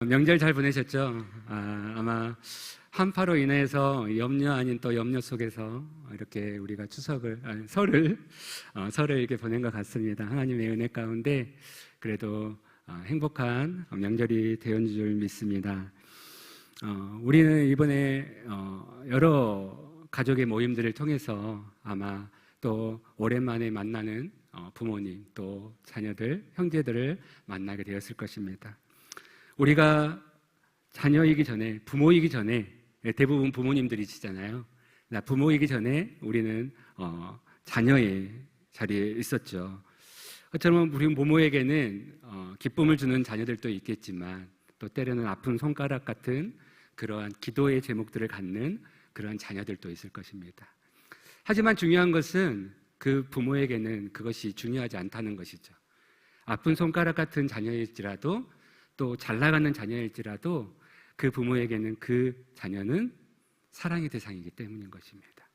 명절 잘 보내셨죠? 아마 한파로 인해서 염려 아닌 또 염려 속에서 이렇게 우리가 설을 이렇게 보낸 것 같습니다. 하나님의 은혜 가운데 그래도 행복한 명절이 되었는 줄 믿습니다. 우리는 이번에 여러 가족의 모임들을 통해서 아마 또 오랜만에 만나는 부모님 또 자녀들, 형제들을 만나게 되었을 것입니다. 우리가 자녀이기 전에, 부모이기 전에, 대부분 부모님들이시잖아요. 부모이기 전에 우리는 자녀의 자리에 있었죠. 그처럼 우리 부모에게는 기쁨을 주는 자녀들도 있겠지만 또 때로는 아픈 손가락 같은 그러한 기도의 제목들을 갖는 그러한 자녀들도 있을 것입니다. 하지만 중요한 것은 그 부모에게는 그것이 중요하지 않다는 것이죠. 아픈 손가락 같은 자녀일지라도 또 잘나가는 자녀일지라도 그 부모에게는 그 자녀는 사랑의 대상이기 때문인 것입니다.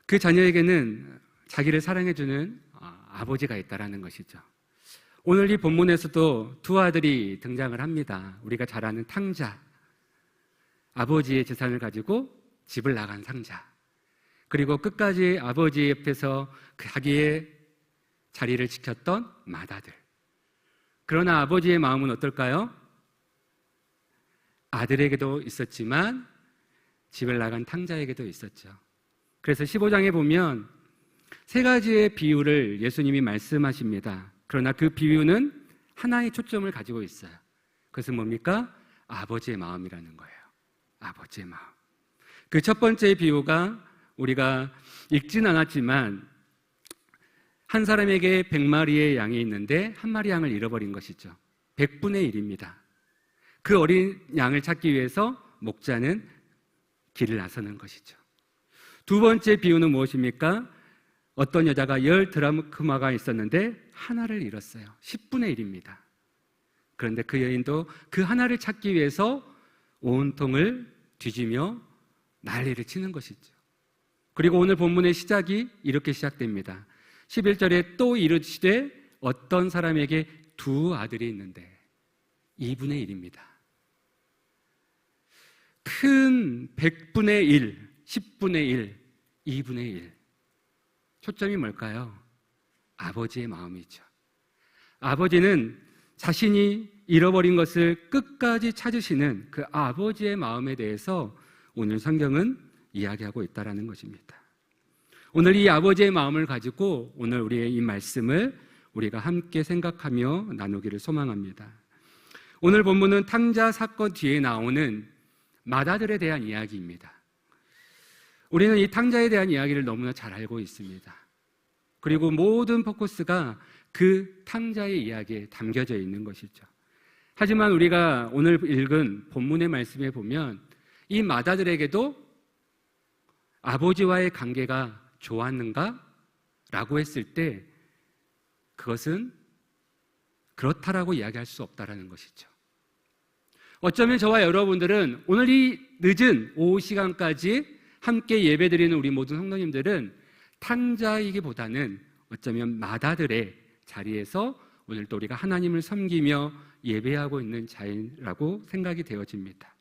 그 자녀에게는 자기를 사랑해주는 아버지가 있다는 것이죠. 오늘 이 본문에서도 두 아들이 등장을 합니다. 우리가 잘 아는 탕자, 아버지의 재산을 가지고 집을 나간 상자, 그리고 끝까지 아버지 옆에서 자기의 자리를 지켰던 맏아들. 그러나 아버지의 마음은 어떨까요? 아들에게도 있었지만 집을 나간 탕자에게도 있었죠. 그래서 15장에 보면 세 가지의 비유를 예수님이 말씀하십니다. 그러나 그 비유는 하나의 초점을 가지고 있어요. 그것은 뭡니까? 아버지의 마음이라는 거예요. 아버지의 마음. 그 첫 번째 비유가 우리가 읽진 않았지만 한 사람에게 100마리의 양이 있는데 한 마리 양을 잃어버린 것이죠. 100분의 1입니다. 그 어린 양을 찾기 위해서 목자는 길을 나서는 것이죠. 두 번째 비유는 무엇입니까? 어떤 여자가 10드라크마가 있었는데 하나를 잃었어요. 10분의 1입니다. 그런데 그 여인도 그 하나를 찾기 위해서 온통을 뒤지며 난리를 치는 것이죠. 그리고 오늘 본문의 시작이 이렇게 시작됩니다. 11절에 또 이르시되 어떤 사람에게 두 아들이 있는데 2분의 1입니다. 큰 100분의 1, 10분의 1, 2분의 1. 초점이 뭘까요? 아버지의 마음이죠. 아버지는 자신이 잃어버린 것을 끝까지 찾으시는 그 아버지의 마음에 대해서 오늘 성경은 이야기하고 있다는 것입니다. 오늘 이 아버지의 마음을 가지고 오늘 우리의 이 말씀을 우리가 함께 생각하며 나누기를 소망합니다. 오늘 본문은 탕자 사건 뒤에 나오는 맏아들에 대한 이야기입니다. 우리는 이 탕자에 대한 이야기를 너무나 잘 알고 있습니다. 그리고 모든 포커스가 그 탕자의 이야기에 담겨져 있는 것이죠. 하지만 우리가 오늘 읽은 본문의 말씀에 보면 이 맏아들에게도 아버지와의 관계가 좋았는가? 라고 했을 때 그것은 그렇다라고 이야기할 수 없다라는 것이죠. 어쩌면 저와 여러분들은 오늘 이 늦은 오후 시간까지 함께 예배드리는 우리 모든 성도님들은 탕자이기보다는 어쩌면 맏아들의 자리에서 오늘 또 우리가 하나님을 섬기며 예배하고 있는 자라고 생각이 되어집니다.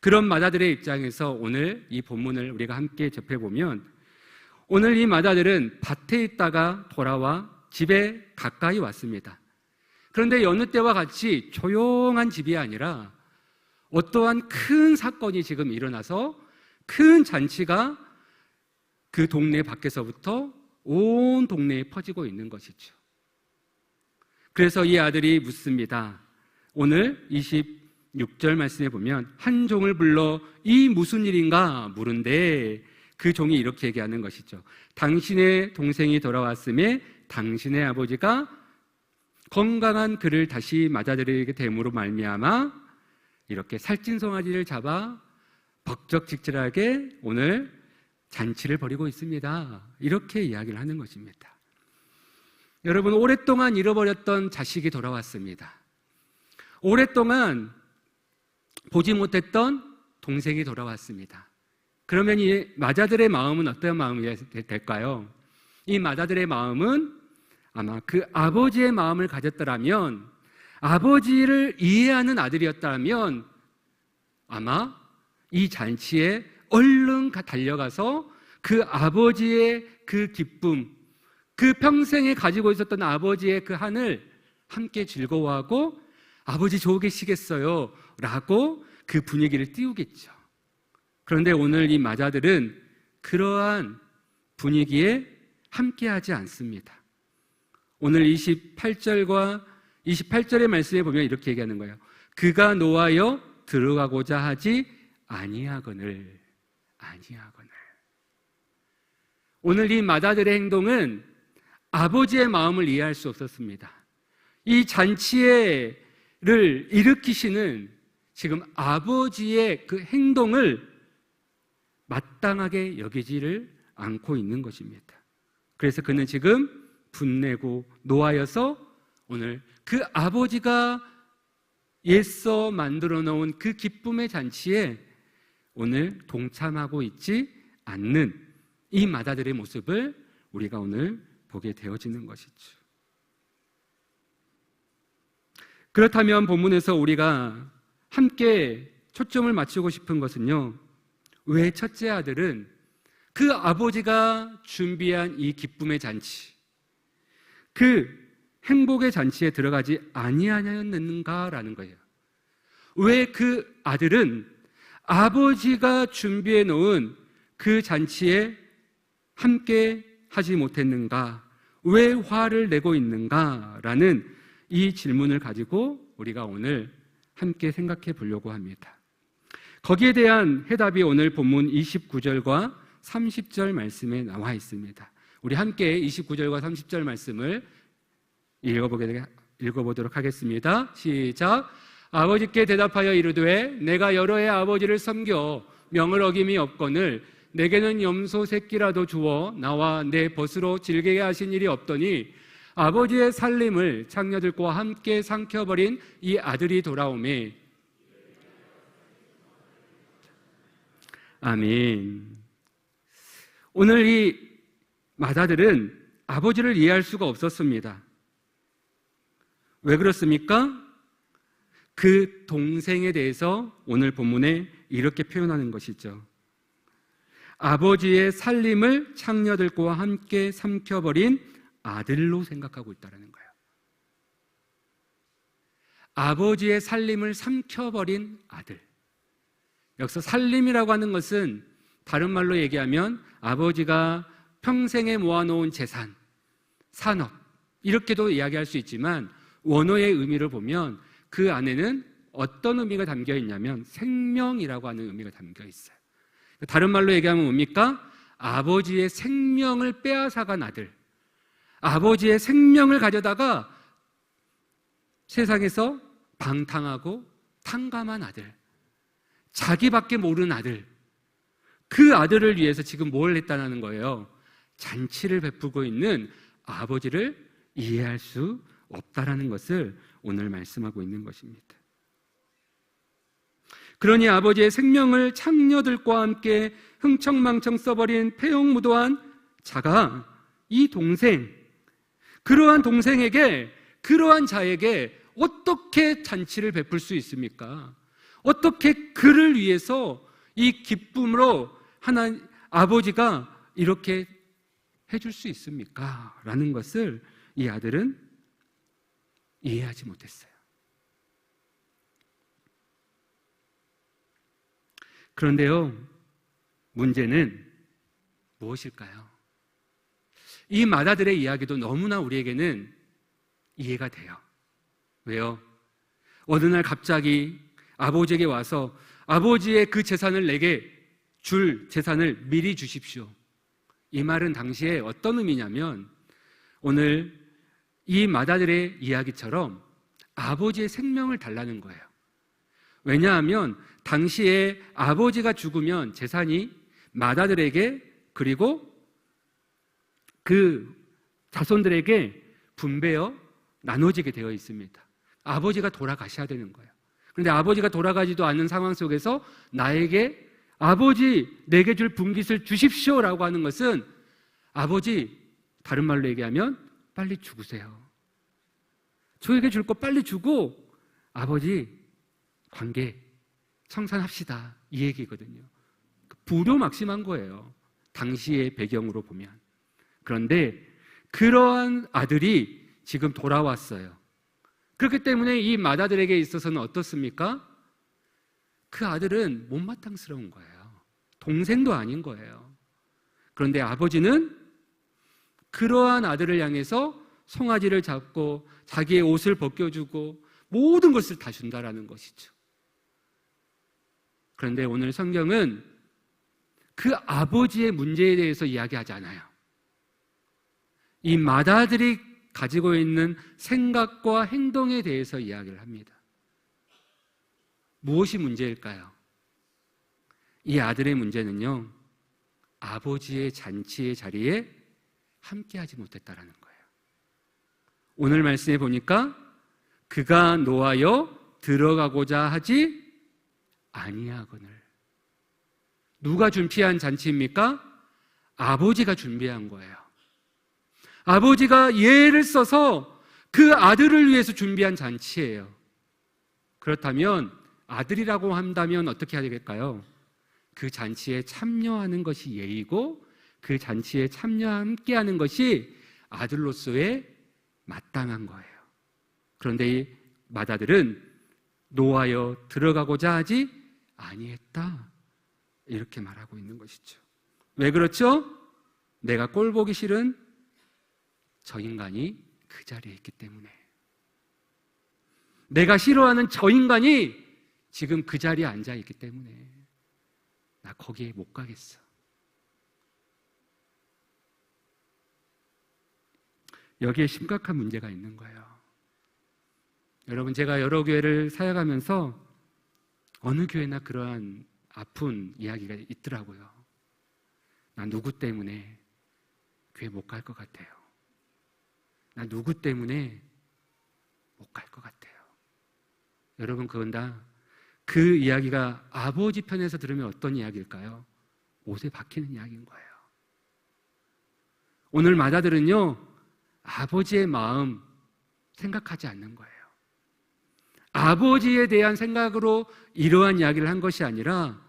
그런 맏아들의 입장에서 오늘 이 본문을 우리가 함께 접해보면 오늘 이 맏아들은 밭에 있다가 돌아와 집에 가까이 왔습니다. 그런데 여느 때와 같이 조용한 집이 아니라 어떠한 큰 사건이 지금 일어나서 큰 잔치가 그 동네 밖에서부터 온 동네에 퍼지고 있는 것이죠. 그래서 이 아들이 묻습니다. 오늘 26절 말씀에 보면 한 종을 불러 이 무슨 일인가 물은데 그 종이 이렇게 얘기하는 것이죠. 당신의 동생이 돌아왔음에 당신의 아버지가 건강한 그를 다시 맞아들이게 됨으로 말미암아 이렇게 살찐 송아지를 잡아 벅적직질하게 오늘 잔치를 벌이고 있습니다. 이렇게 이야기를 하는 것입니다. 여러분, 오랫동안 잃어버렸던 자식이 돌아왔습니다. 오랫동안 보지 못했던 동생이 돌아왔습니다. 그러면 이 맏아들의 마음은 어떤 마음이 될까요? 이 맏아들의 마음은 아마 그 아버지의 마음을 가졌더라면 아버지를 이해하는 아들이었다면 아마 이 잔치에 얼른 달려가서 그 아버지의 그 기쁨, 그 평생에 가지고 있었던 아버지의 그 한을 함께 즐거워하고 아버지 좋으 계시겠어요 라고 그 분위기를 띄우겠죠. 그런데 오늘 이 마자들은 그러한 분위기에 함께하지 않습니다. 오늘 28절의 말씀에 보면 이렇게 얘기하는 거예요. 그가 노하여 들어가고자 하지 아니하거늘. 오늘 이 마다들의 행동은 아버지의 마음을 이해할 수 없었습니다. 이 잔치를 일으키시는 지금 아버지의 그 행동을 마땅하게 여기지를 않고 있는 것입니다. 그래서 그는 지금 분내고 노하여서 오늘 그 아버지가 애써 만들어 놓은 그 기쁨의 잔치에 오늘 동참하고 있지 않는 이 마다들의 모습을 우리가 오늘 보게 되어지는 것이죠. 그렇다면 본문에서 우리가 함께 초점을 맞추고 싶은 것은요, 왜 첫째 아들은 그 아버지가 준비한 이 기쁨의 잔치, 그 행복의 잔치에 들어가지 아니하였는가라는 거예요. 왜 그 아들은 아버지가 준비해 놓은 그 잔치에 함께 하지 못했는가? 왜 화를 내고 있는가라는 이 질문을 가지고 우리가 오늘 함께 생각해 보려고 합니다. 거기에 대한 해답이 오늘 본문 29절과 30절 말씀에 나와 있습니다. 우리 함께 29절과 30절 말씀을 읽어보도록 하겠습니다. 시작. 아버지께 대답하여 이르되 내가 여러 해 아버지를 섬겨 명을 어김이 없거늘 내게는 염소 새끼라도 주어 나와 내 벗으로 즐기게 하신 일이 없더니 아버지의 살림을 창녀들과 함께 삼켜버린 이 아들이 돌아오매. 아멘. 오늘 이 마다들은 아버지를 이해할 수가 없었습니다. 왜 그렇습니까? 그 동생에 대해서 오늘 본문에 이렇게 표현하는 것이죠. 아버지의 살림을 창녀들과 함께 삼켜버린 아들로 생각하고 있다는 거예요. 아버지의 살림을 삼켜버린 아들. 여기서 살림이라고 하는 것은 다른 말로 얘기하면 아버지가 평생에 모아놓은 재산, 산업 이렇게도 이야기할 수 있지만 원어의 의미를 보면 그 안에는 어떤 의미가 담겨 있냐면 생명이라고 하는 의미가 담겨 있어요. 다른 말로 얘기하면 뭡니까? 아버지의 생명을 빼앗아간 아들, 아버지의 생명을 가져다가 세상에서 방탕하고 탕감한 아들, 자기밖에 모르는 아들, 그 아들을 위해서 지금 뭘 했다는 거예요? 잔치를 베푸고 있는 아버지를 이해할 수 없다라는 것을 오늘 말씀하고 있는 것입니다. 그러니 아버지의 생명을 창녀들과 함께 흥청망청 써버린 폐역무도한 자가 이 동생, 그러한 동생에게, 그러한 자에게 어떻게 잔치를 베풀 수 있습니까? 어떻게 그를 위해서 이 기쁨으로 하나님 아버지가 이렇게 해줄 수 있습니까? 라는 것을 이 아들은 이해하지 못했어요. 그런데요, 문제는 무엇일까요? 이 마다들의 이야기도 너무나 우리에게는 이해가 돼요. 왜요? 어느 날 갑자기 아버지에게 와서 아버지의 그 재산을 내게 줄 재산을 미리 주십시오. 이 말은 당시에 어떤 의미냐면 오늘 이 마다들의 이야기처럼 아버지의 생명을 달라는 거예요. 왜냐하면 당시에 아버지가 죽으면 재산이 마다들에게 그리고 그 자손들에게 분배어 나눠지게 되어 있습니다. 아버지가 돌아가셔야 되는 거예요. 그런데 아버지가 돌아가지도 않는 상황 속에서 나에게 아버지 내게 줄 분깃을 주십시오라고 하는 것은 아버지, 다른 말로 얘기하면 빨리 죽으세요. 저에게 줄 거 빨리 주고 아버지 관계 청산합시다 이 얘기거든요. 불효막심한 거예요. 당시의 배경으로 보면. 그런데 그러한 아들이 지금 돌아왔어요. 그렇기 때문에 이 맏아들에게 있어서는 어떻습니까? 그 아들은 못마땅스러운 거예요. 동생도 아닌 거예요. 그런데 아버지는 그러한 아들을 향해서 송아지를 잡고 자기의 옷을 벗겨주고 모든 것을 다 준다라는 것이죠. 그런데 오늘 성경은 그 아버지의 문제에 대해서 이야기하지 않아요. 이 맏아들이 가지고 있는 생각과 행동에 대해서 이야기를 합니다. 무엇이 문제일까요? 이 아들의 문제는요, 아버지의 잔치의 자리에 함께하지 못했다라는 거예요. 오늘 말씀에 보니까 그가 노하여 들어가고자 하지 아니하거늘. 누가 준비한 잔치입니까? 아버지가 준비한 거예요. 아버지가 예를 써서 그 아들을 위해서 준비한 잔치예요. 그렇다면 아들이라고 한다면 어떻게 해야 될까요? 그 잔치에 참여하는 것이 예의고 그 잔치에 함께하는 것이 아들로서의 마땅한 거예요. 그런데 이 맏아들은 노하여 들어가고자 하지 아니했다 이렇게 말하고 있는 것이죠. 왜 그렇죠? 내가 꼴 보기 싫은 저 인간이 그 자리에 있기 때문에, 내가 싫어하는 저 인간이 지금 그 자리에 앉아 있기 때문에 나 거기에 못 가겠어. 여기에 심각한 문제가 있는 거예요. 여러분, 제가 여러 교회를 사역하면서 어느 교회나 그러한 아픈 이야기가 있더라고요. 나 누구 때문에 교회 못 갈 것 같아요. 나 누구 때문에 못 갈 것 같아요. 여러분, 그건 다 그 이야기가 아버지 편에서 들으면 어떤 이야기일까요? 옷에 박히는 이야기인 거예요. 오늘 맏아들은요, 아버지의 마음 생각하지 않는 거예요. 아버지에 대한 생각으로 이러한 이야기를 한 것이 아니라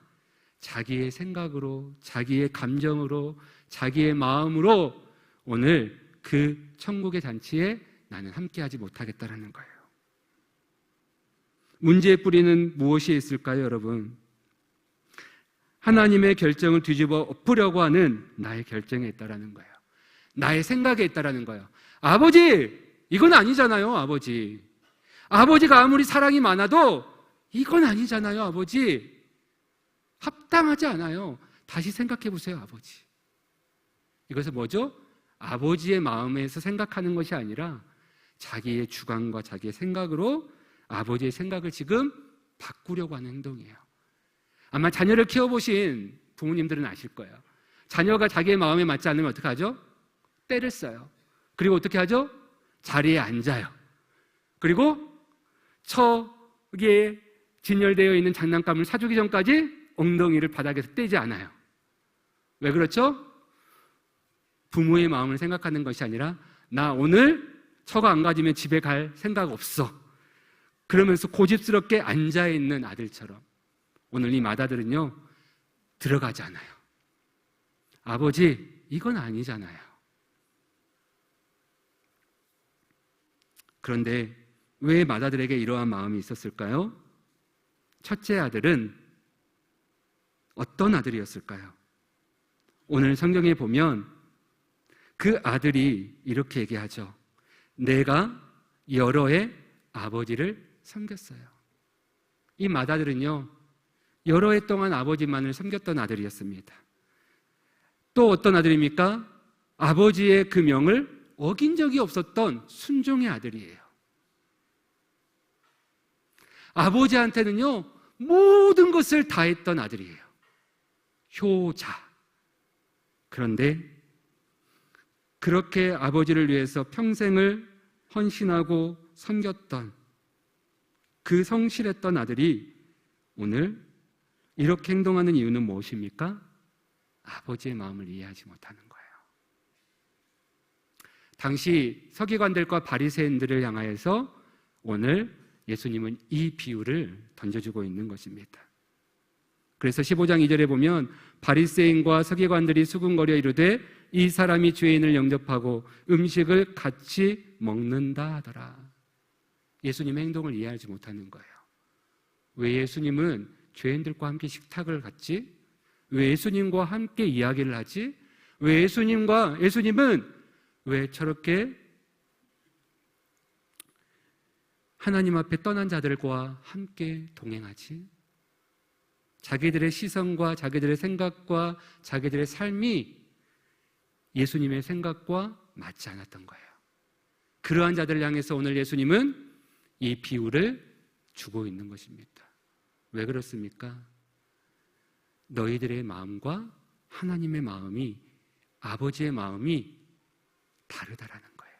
자기의 생각으로, 자기의 감정으로, 자기의 마음으로 오늘 그 천국의 잔치에 나는 함께하지 못하겠다라는 거예요. 문제의 뿌리는 무엇이 있을까요, 여러분? 하나님의 결정을 뒤집어 엎으려고 하는 나의 결정에 있다라는 거예요. 나의 생각에 있다라는 거예요. 아버지, 이건 아니잖아요, 아버지. 아버지가 아무리 사랑이 많아도 이건 아니잖아요, 아버지. 합당하지 않아요. 다시 생각해 보세요, 아버지. 이것은 뭐죠? 아버지의 마음에서 생각하는 것이 아니라 자기의 주관과 자기의 생각으로 아버지의 생각을 지금 바꾸려고 하는 행동이에요. 아마 자녀를 키워보신 부모님들은 아실 거예요. 자녀가 자기의 마음에 맞지 않으면 어떻게 하죠? 때를 써요. 그리고 어떻게 하죠? 자리에 앉아요. 그리고 척에 진열되어 있는 장난감을 사주기 전까지 엉덩이를 바닥에서 떼지 않아요. 왜 그렇죠? 부모의 마음을 생각하는 것이 아니라 나 오늘 처가 안 가지면 집에 갈 생각 없어. 그러면서 고집스럽게 앉아있는 아들처럼 오늘 이 맏아들은요, 들어가지 않아요. 아버지, 이건 아니잖아요. 그런데 왜 맏아들에게 이러한 마음이 있었을까요? 첫째 아들은 어떤 아들이었을까요? 오늘 성경에 보면 그 아들이 이렇게 얘기하죠. 내가 여러 해 아버지를 섬겼어요. 이 맏아들은요, 여러 해 동안 아버지만을 섬겼던 아들이었습니다. 또 어떤 아들입니까? 아버지의 그 명을 어긴 적이 없었던 순종의 아들이에요. 아버지한테는요, 모든 것을 다했던 아들이에요. 효자. 그런데 그렇게 아버지를 위해서 평생을 헌신하고 섬겼던 그 성실했던 아들이 오늘 이렇게 행동하는 이유는 무엇입니까? 아버지의 마음을 이해하지 못하는 거예요. 당시 서기관들과 바리새인들을 향하여서 오늘 예수님은 이 비유를 던져주고 있는 것입니다. 그래서 15장 2절에 보면 바리새인과 서기관들이 수군거려 이르되 이 사람이 죄인을 영접하고 음식을 같이 먹는다 하더라. 예수님의 행동을 이해하지 못하는 거예요. 왜 예수님은 죄인들과 함께 식탁을 갖지? 왜 예수님과 함께 이야기를 하지? 왜 예수님은 왜 저렇게 하나님 앞에 떠난 자들과 함께 동행하지? 자기들의 시선과 자기들의 생각과 자기들의 삶이 예수님의 생각과 맞지 않았던 거예요. 그러한 자들을 향해서 오늘 예수님은 이 비유를 주고 있는 것입니다. 왜 그렇습니까? 너희들의 마음과 하나님의 마음이, 아버지의 마음이 다르다라는 거예요.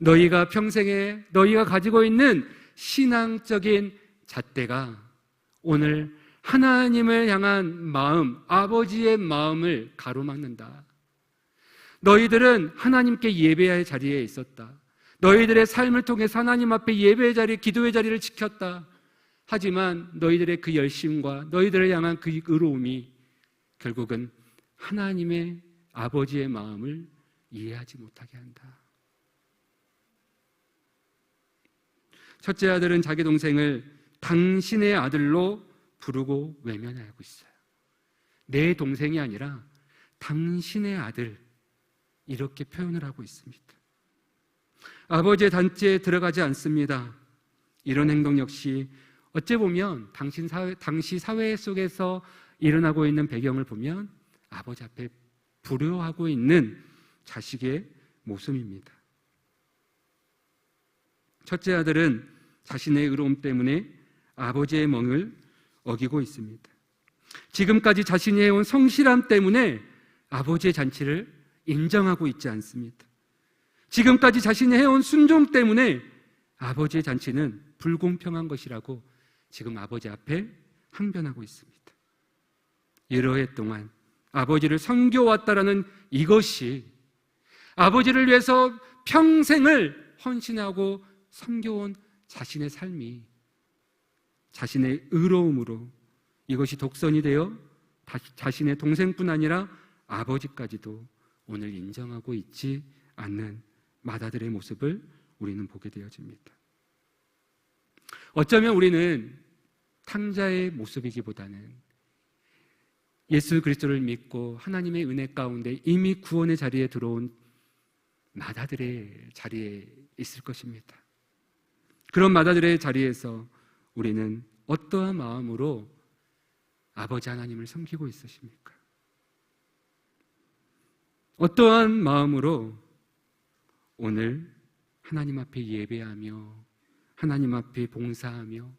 너희가 평생에 너희가 가지고 있는 신앙적인 잣대가 오늘 하나님을 향한 마음, 아버지의 마음을 가로막는다. 너희들은 하나님께 예배의 자리에 있었다. 너희들의 삶을 통해서 하나님 앞에 예배의 자리, 기도의 자리를 지켰다. 하지만 너희들의 그 열심과 너희들을 향한 그 의로움이 결국은 하나님의 아버지의 마음을 이해하지 못하게 한다. 첫째 아들은 자기 동생을 당신의 아들로 부르고 외면하고 있어요. 내 동생이 아니라 당신의 아들, 이렇게 표현을 하고 있습니다. 아버지의 단체에 들어가지 않습니다. 이런 행동 역시 어찌 보면 당시 사회 속에서 일어나고 있는 배경을 보면 아버지 앞에 불효하고 있는 자식의 모습입니다. 첫째 아들은 자신의 의로움 때문에 아버지의 멍을 어기고 있습니다. 지금까지 자신이 해온 성실함 때문에 아버지의 잔치를 인정하고 있지 않습니다. 지금까지 자신이 해온 순종 때문에 아버지의 잔치는 불공평한 것이라고 지금 아버지 앞에 항변하고 있습니다. 여러 해 동안 아버지를 섬겨왔다라는 이것이, 아버지를 위해서 평생을 헌신하고 섬겨온 자신의 삶이 자신의 의로움으로 이것이 독선이 되어 자신의 동생뿐 아니라 아버지까지도 오늘 인정하고 있지 않는 맏아들의 모습을 우리는 보게 되어집니다. 어쩌면 우리는 탕자의 모습이기보다는 예수 그리스도를 믿고 하나님의 은혜 가운데 이미 구원의 자리에 들어온 맏아들의 자리에 있을 것입니다. 그런 맏아들의 자리에서 우리는 어떠한 마음으로 아버지 하나님을 섬기고 있으십니까? 어떠한 마음으로 오늘 하나님 앞에 예배하며 하나님 앞에 봉사하며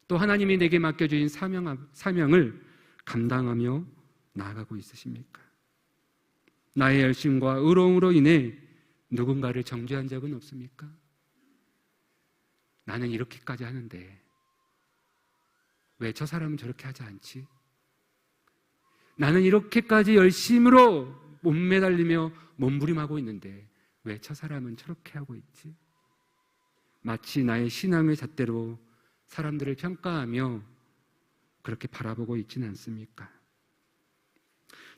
또 하나님이 내게 맡겨주신 사명을 감당하며 나아가고 있으십니까? 나의 열심과 의로움으로 인해 누군가를 정죄한 적은 없습니까? 나는 이렇게까지 하는데 왜 저 사람은 저렇게 하지 않지? 나는 이렇게까지 열심으로 몸매달리며 몸부림하고 있는데 왜 저 사람은 저렇게 하고 있지? 마치 나의 신앙의 잣대로 사람들을 평가하며 그렇게 바라보고 있지는 않습니까?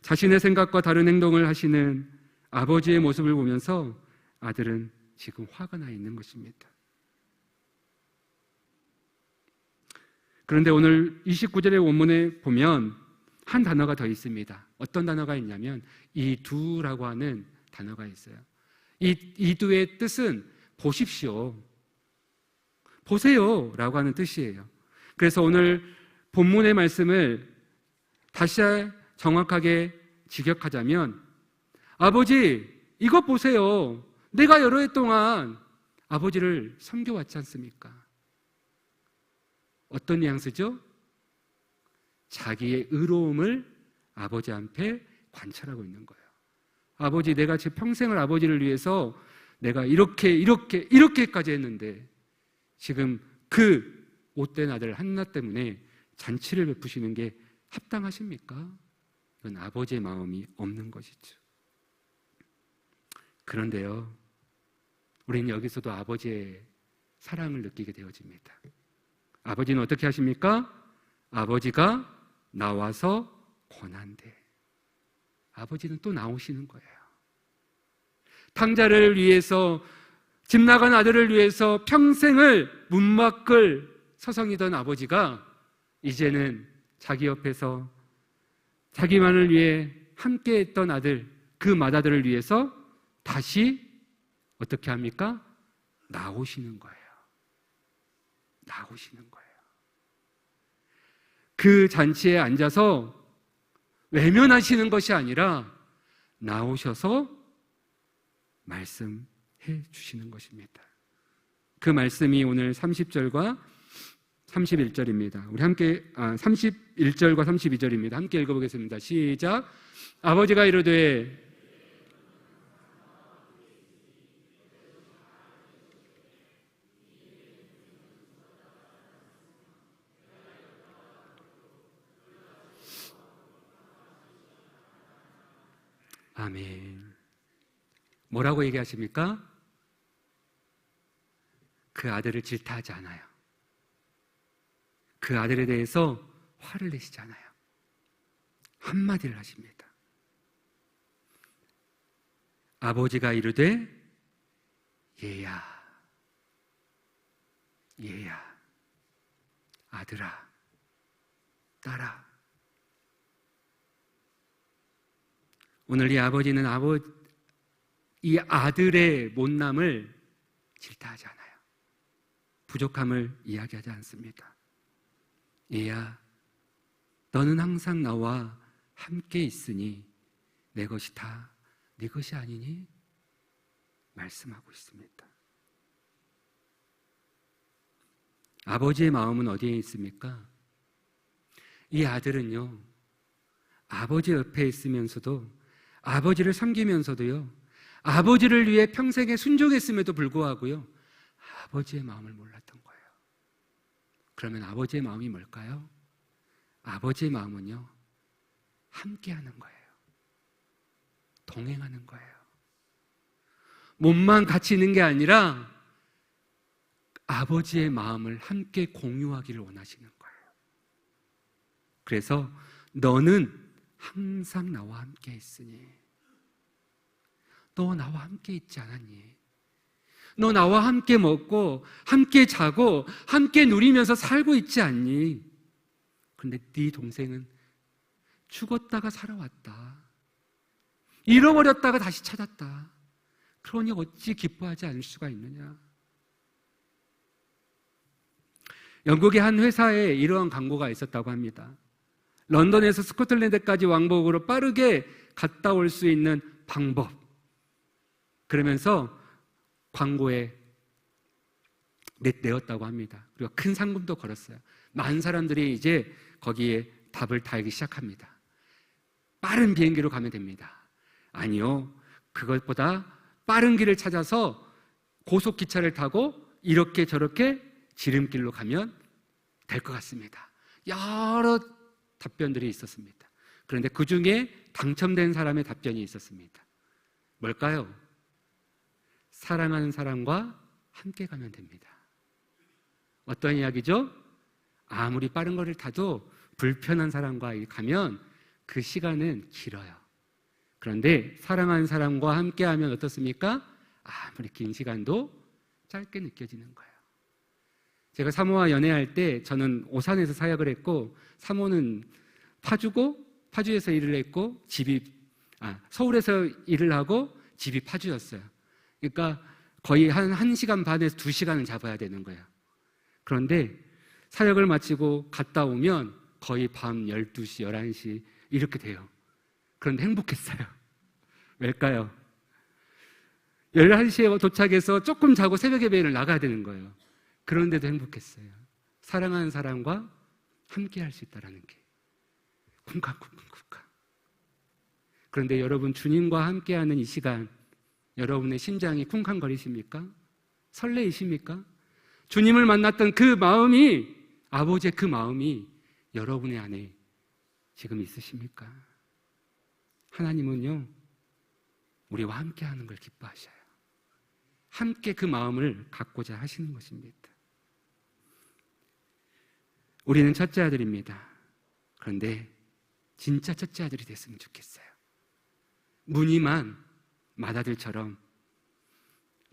자신의 생각과 다른 행동을 하시는 아버지의 모습을 보면서 아들은 지금 화가 나 있는 것입니다. 그런데 오늘 29절의 원문에 보면 한 단어가 더 있습니다. 어떤 단어가 있냐면 이두라고 하는 단어가 있어요. 이두의 뜻은 보십시오, 보세요 라고 하는 뜻이에요. 그래서 오늘 본문의 말씀을 다시 정확하게 직역하자면 아버지 이것 보세요. 내가 여러 해 동안 아버지를 섬겨왔지 않습니까? 어떤 뉘앙스죠? 자기의 의로움을 아버지 앞에 관찰하고 있는 거예요. 아버지, 내가 제 평생을 아버지를 위해서 내가 이렇게까지 했는데 지금 그 못된 아들 한나 때문에 잔치를 베푸시는 게 합당하십니까? 이건 아버지의 마음이 없는 것이죠. 그런데요, 우리는 여기서도 아버지의 사랑을 느끼게 되어집니다. 아버지는 어떻게 하십니까? 아버지가 나와서 권한대. 아버지는 또 나오시는 거예요. 탕자를 위해서, 집 나간 아들을 위해서 평생을 문밖을 서성이던 아버지가 이제는 자기 옆에서 자기만을 위해 함께했던 아들, 그 맏아들을 위해서 다시 어떻게 합니까? 나오시는 거예요. 나오시는 거예요. 그 잔치에 앉아서 외면하시는 것이 아니라 나오셔서 말씀해 주시는 것입니다. 그 말씀이 오늘 30절과 31절입니다. 우리 함께 31절과 32절입니다. 함께 읽어보겠습니다. 시작. 아버지가 이르되 아멘. 뭐라고 얘기하십니까? 그 아들을 질타하지 않아요. 그 아들에 대해서 화를 내시지 않아요. 한마디를 하십니다. 아버지가 이르되 얘야, 얘야, 아들아, 딸아. 오늘 이 아버지는 이 아들의 못남을 질타하지 않아요. 부족함을 이야기하지 않습니다. 얘야, 너는 항상 나와 함께 있으니 내 것이 다 네 것이 아니니? 말씀하고 있습니다. 아버지의 마음은 어디에 있습니까? 이 아들은요, 아버지 옆에 있으면서도, 아버지를 섬기면서도요, 아버지를 위해 평생에 순종했음에도 불구하고요, 아버지의 마음을 몰랐던 거예요. 그러면 아버지의 마음이 뭘까요? 아버지의 마음은요, 함께하는 거예요. 동행하는 거예요. 몸만 같이 있는 게 아니라 아버지의 마음을 함께 공유하기를 원하시는 거예요. 그래서 너는 항상 나와 함께 있으니, 너 나와 함께 있지 않았니? 너 나와 함께 먹고 함께 자고 함께 누리면서 살고 있지 않니? 그런데 네 동생은 죽었다가 살아왔다. 잃어버렸다가 다시 찾았다. 그러니 어찌 기뻐하지 않을 수가 있느냐? 영국의 한 회사에 이러한 광고가 있었다고 합니다. 런던에서 스코틀랜드까지 왕복으로 빠르게 갔다 올 수 있는 방법. 그러면서 광고에 내었다고 합니다. 그리고 큰 상금도 걸었어요. 많은 사람들이 이제 거기에 답을 달기 시작합니다. 빠른 비행기로 가면 됩니다. 아니요, 그것보다 빠른 길을 찾아서 고속기차를 타고 이렇게 저렇게 지름길로 가면 될 것 같습니다. 여러 답변들이 있었습니다. 그런데 그 중에 당첨된 사람의 답변이 있었습니다. 뭘까요? 사랑하는 사람과 함께 가면 됩니다. 어떤 이야기죠? 아무리 빠른 거리를 타도 불편한 사람과 가면 그 시간은 길어요. 그런데 사랑하는 사람과 함께 하면 어떻습니까? 아무리 긴 시간도 짧게 느껴지는 거예요. 제가 사모와 연애할 때 저는 오산에서 사역을 했고, 사모는 파주에서 일을 했고, 서울에서 일을 하고 집이 파주였어요. 그러니까 거의 한 1시간 반에서 2시간을 잡아야 되는 거예요. 그런데 사역을 마치고 갔다 오면 거의 밤 12시, 11시 이렇게 돼요. 그런데 행복했어요. 왜일까요? 11시에 도착해서 조금 자고 새벽 예배를 나가야 되는 거예요. 그런데도 행복했어요. 사랑하는 사람과 함께 할 수 있다는 게 쿵쾅쿵쾅쿵쾅. 그런데 여러분, 주님과 함께하는 이 시간, 여러분의 심장이 쿵쾅거리십니까? 설레이십니까? 주님을 만났던 그 마음이, 아버지의 그 마음이 여러분의 안에 지금 있으십니까? 하나님은요, 우리와 함께하는 걸 기뻐하셔요. 함께 그 마음을 갖고자 하시는 것입니다. 우리는 첫째 아들입니다. 그런데 진짜 첫째 아들이 됐으면 좋겠어요. 무늬만 맏아들처럼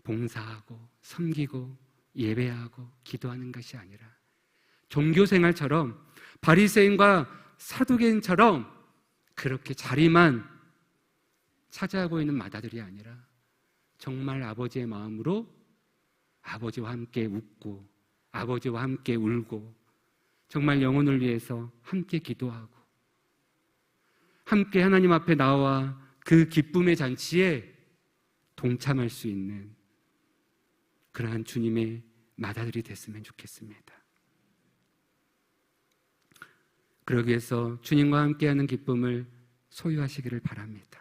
봉사하고 섬기고 예배하고 기도하는 것이 아니라 종교생활처럼 바리새인과 사두개인처럼 그렇게 자리만 차지하고 있는 맏아들이 아니라 정말 아버지의 마음으로 아버지와 함께 웃고 아버지와 함께 울고 정말 영혼을 위해서 함께 기도하고 함께 하나님 앞에 나와 그 기쁨의 잔치에 동참할 수 있는 그러한 주님의 맏아들이 됐으면 좋겠습니다. 그러기 위해서 주님과 함께하는 기쁨을 소유하시기를 바랍니다.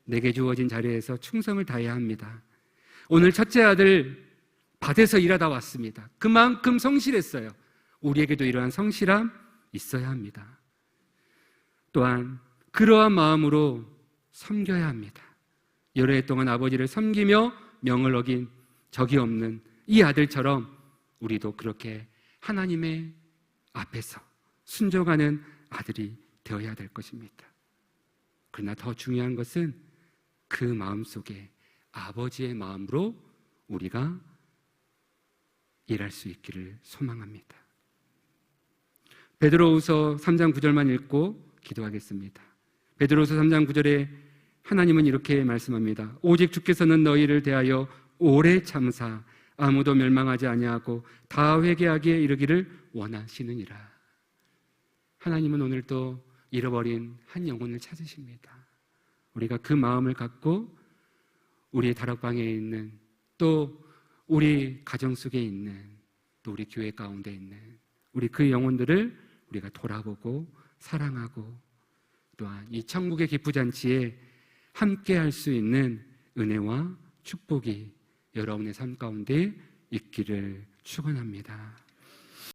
내게 주어진 자리에서 충성을 다해야 합니다. 오늘 첫째 아들 밭에서 일하다 왔습니다. 그만큼 성실했어요. 우리에게도 이러한 성실함 있어야 합니다. 또한 그러한 마음으로 섬겨야 합니다. 여러 해 동안 아버지를 섬기며 명을 어긴 적이 없는 이 아들처럼 우리도 그렇게 하나님의 앞에서 순종하는 아들이 되어야 될 것입니다. 그러나 더 중요한 것은 그 마음속에 아버지의 마음으로 우리가 일할 수 있기를 소망합니다. 베드로후서 3장 9절만 읽고 기도하겠습니다. 베드로후서 3장 9절에 하나님은 이렇게 말씀합니다. 오직 주께서는 너희를 대하여 오래 참사 아무도 멸망하지 아니하고 다 회개하기에 이르기를 원하시느니라. 하나님은 오늘도 잃어버린 한 영혼을 찾으십니다. 우리가 그 마음을 갖고 우리의 다락방에 있는 또 우리 가정 속에 있는 또 우리 교회 가운데 있는 우리 그 영혼들을 우리가 돌아보고 사랑하고 또한 이 천국의 기쁘잔치에 함께 할 수 있는 은혜와 축복이 여러분의 삶 가운데 있기를 축원합니다.